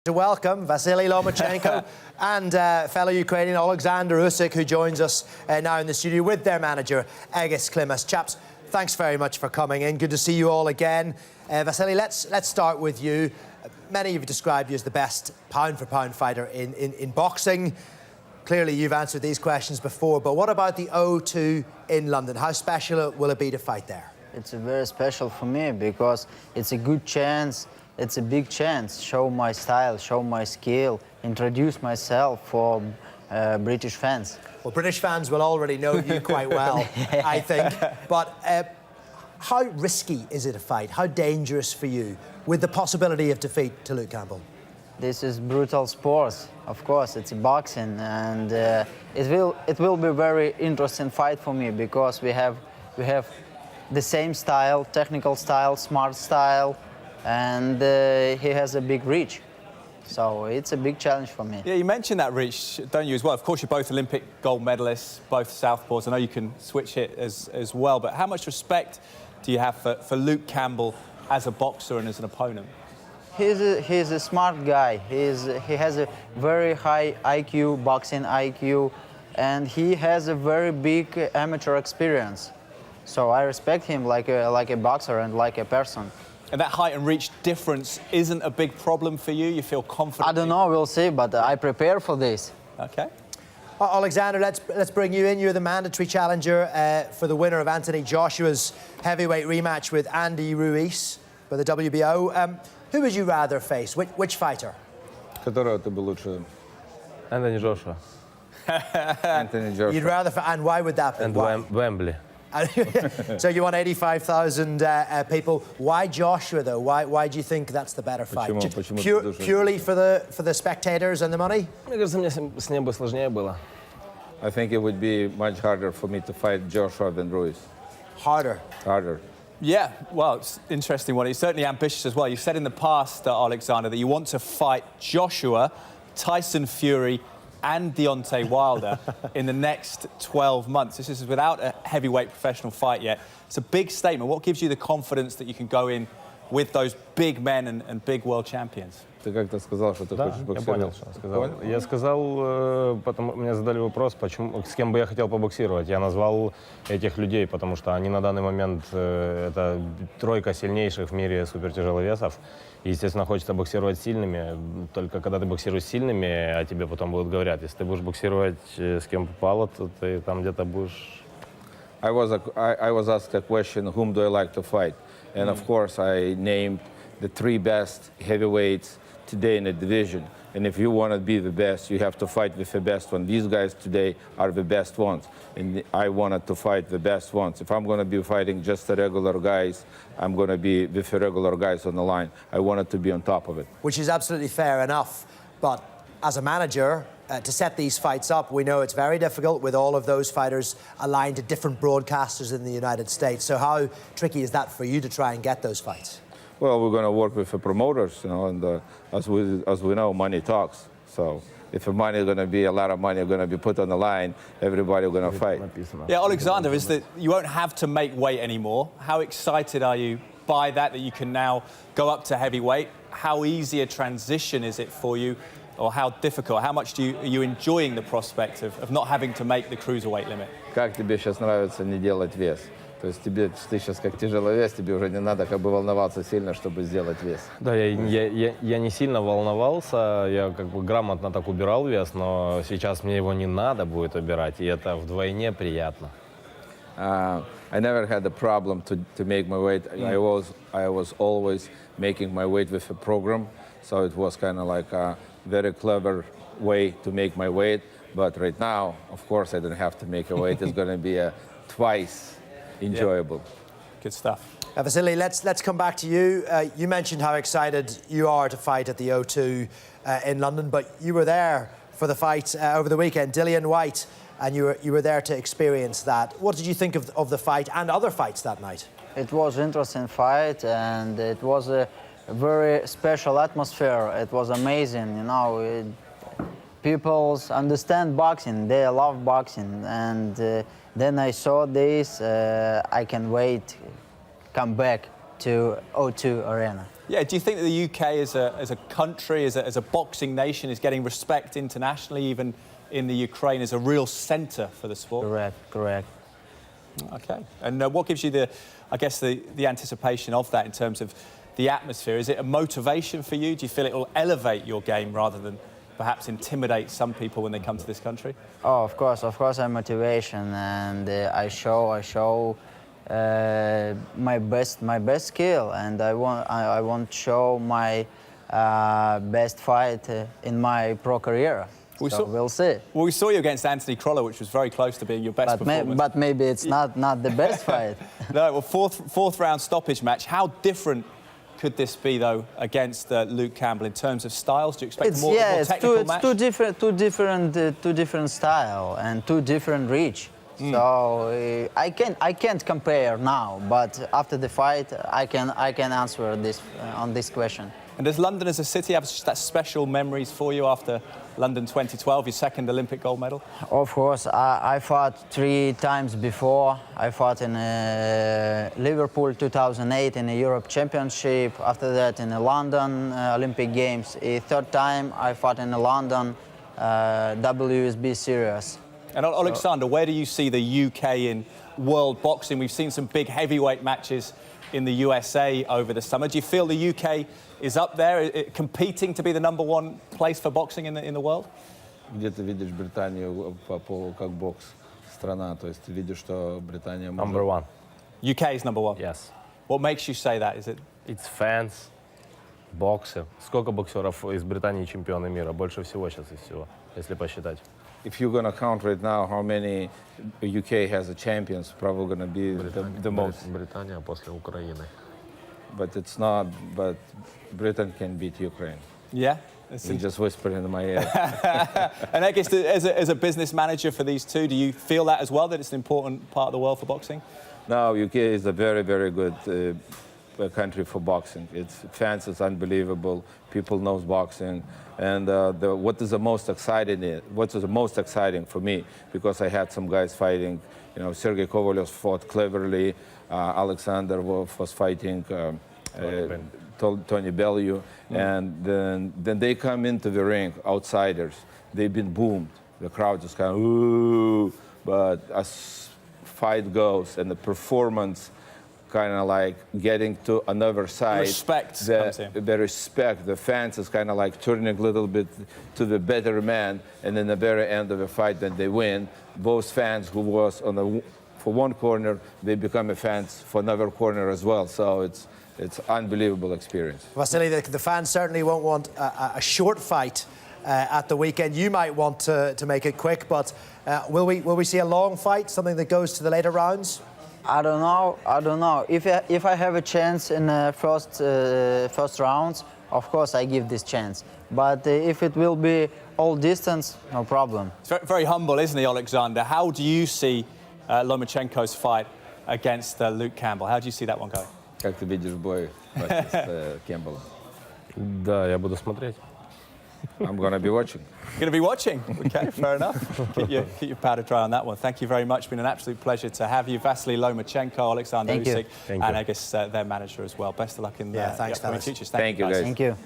To welcome Vasily Lomachenko and fellow Ukrainian Oleksandr Usyk, who joins us now in the studio with their manager, Egis Klimas. Chaps, thanks very much for coming in. Good to see you all again. Vasily, let's start with you. Many have described you as the best pound-for-pound fighter in boxing. Clearly, you've answered these questions before, but what about the O2 in London? How special will it be to fight there? It's very special for me because it's a good chance. It's a big chance. Show my style, show my skill, introduce myself for British fans. Well, British fans will already know you quite well, I think. But how risky is it a fight? How dangerous for you with the possibility of defeat to Luke Campbell? This is brutal sports. Of course, it's boxing, and it will be a very interesting fight for me because we have the same style, technical style, smart style. And he has a big reach. So it's a big challenge for me. Yeah, you mentioned that reach, don't you, as well? Of course, you're both Olympic gold medalists, both southpaws. I know you can switch hit as well, but how much respect do you have for Luke Campbell as a boxer and as an opponent? He's a smart guy. He has a very high IQ, boxing IQ, and he has a very big amateur experience. So I respect him like a boxer and like a person. And that height and reach difference isn't a big problem for you? You feel confident? I don't know, we'll see, but I prepare for this. OK. Oleksandr, let's bring you in. You're the mandatory challenger for the winner of Anthony Joshua's heavyweight rematch with Andy Ruiz for the WBO. Who would you rather face? Which fighter? Которого ты бы лучше? Anthony Joshua. Anthony Joshua. You'd rather, and why would that be? And Wembley. So you want 85,000 people. Why Joshua, though? Why do you think that's the better fight? Purely for the spectators and the money? Мне кажется, мне с ним бы сложнее было. I think it would be much harder for me to fight Joshua than Ruiz. Harder? Harder. Yeah, well, it's an interesting one. He's certainly ambitious as well. You've said in the past, Oleksandr, that you want to fight Joshua, Tyson Fury, and Deontay Wilder in the next 12 months. This is without a heavyweight professional fight yet. It's a big statement. What gives you the confidence that you can go in with those big men and big world champions? Ты как-то сказал, что ты хочешь боксировать. Я понял, что он сказал. Я сказал, потому мне задали вопрос, с кем бы я хотел побоксировать. Я назвал этих людей, потому что они на данный момент это тройка сильнейших в мире супертяжеловесов. И, естественно, хочется боксировать с сильными. Только когда ты боксируешь с сильными, о тебе потом будут говорить. Если ты будешь боксировать с кем попало, то ты там где-то будешь... I was asked a question, whom do I like to fight? And of course, I named the three best heavyweights today in the division. And if you want to be the best, you have to fight with the best one. These guys today are the best ones. And I wanted to fight the best ones. If I'm going to be fighting just the regular guys, I'm going to be with the regular guys on the line. I wanted to be on top of it. Which is absolutely fair enough. But as a manager, to set these fights up, we know it's very difficult with all of those fighters aligned to different broadcasters in the United States. So how tricky is that for you to try and get those fights? Well, we're going to work with the promoters, you know, and as we know, money talks. So if the money is going to be a lot of money going to be put on the line, everybody is going to fight. Yeah, Oleksandr, is that you won't have to make weight anymore. How excited are you by that you can now go up to heavyweight? How easy a transition is it for you, or how difficult? How much are you enjoying the prospect of not having to make the cruiserweight limit? Как тебе сейчас нравится не делать вес? То есть ты сейчас как тяжеловес, тебе уже не надо как бы волноваться сильно, чтобы сделать вес. Да, я не сильно волновался, я как бы грамотно так убирал вес, но сейчас мне его не надо будет убирать, и это вдвойне приятно. I never had a problem to make my weight. I was always making my weight with a program, so it was kind of like a very clever way to make my weight. But right now, of course, I don't have to make a weight. It's going to be twice enjoyable. Yeah. Good stuff. Vasily, let's come back to you. You mentioned how excited you are to fight at the O2 in London, but you were there for the fight over the weekend, Dillian Whyte, and you were there to experience that. What did you think of the fight and other fights that night? It was an interesting fight, and it was a very special atmosphere. It was amazing, you know. People understand boxing, they love boxing, and then I saw this, I can wait, come back to O2 Arena. Yeah, do you think that the UK as a country, as a boxing nation, is getting respect internationally, even in the Ukraine, as a real centre for the sport? Correct. Okay. And what gives you the anticipation of that in terms of the atmosphere? Is it a motivation for you? Do you feel it will elevate your game rather than perhaps intimidate some people when they come to this country? Oh, of course, I'm motivation, and I show my best skill, and I want to show my best fight in my pro career. We'll see. Well, we saw you against Anthony Crolla, which was very close to being your best performance. But maybe it's not the best fight. No, well, fourth round stoppage match. How different could this be, though, against Luke Campbell in terms of styles? Do you expect a more technical match? It's two different style and two different reach. So I can't compare now, but after the fight, I can answer this on this question. And does London as a city have that special memories for you after London 2012, your second Olympic gold medal? Of course, I fought 3 times before. I fought in Liverpool 2008 in a Europe Championship. After that, in the London Olympic Games. A third time, I fought in the London WSB Series. And Oleksandr, where do you see the UK in world boxing? We've seen some big heavyweight matches in the USA over the summer. Do you feel the UK is up there, competing to be the #1 place for boxing in the world? Где ты видишь Британию как бокс страна? То есть ты видишь, что Британия может... Number 1. UK is #1? Yes. What makes you say that? Is it? It's fans, боксы. Сколько боксеров из Британии чемпионы мира? Больше всего сейчас из всего, если посчитать. If you're going to count right now how many UK has a champions, probably going to be the most. Британия после Украины. But it's not, but Britain can beat Ukraine. Yeah? You just whispered into my ear. And I guess as a business manager for these two, do you feel that as well, that it's an important part of the world for boxing? No, UK is a very, very good country for boxing. Its fans is unbelievable. People knows boxing, and what is the most exciting for me, because I had some guys fighting. You know, Sergey Kovalev fought cleverly. Oleksandr was fighting Tony Bellew, and then they come into the ring, outsiders. They've been boomed. The crowd just kind of ooh, but as fight goes and the performance kind of like getting to another side. The respect, the fans is kind of like turning a little bit to the better man, and in the very end of the fight, then they win. Those fans who was for one corner, they become fans for another corner as well. So it's unbelievable experience. Vasily, the fans certainly won't want a short fight at the weekend. You might want to make it quick, but will we see a long fight, something that goes to the later rounds? I don't know. If I have a chance in the first rounds, of course I give this chance. But if it will be all distance, no problem. It's very, very humble, isn't he, Oleksandr? How do you see Lomachenko's fight against Luke Campbell? How do you see that one going? Как ты видишь бой с Кэмпбеллом? Да, я буду смотреть. I'm going to be watching. You're going to be watching? Okay, fair enough. Keep your powder dry on that one. Thank you very much. It's been an absolute pleasure to have you. Vasily Lomachenko, Oleksandr Usyk, and I guess their manager as well. Best of luck in the upcoming futures. Thank you, guys. Thank you.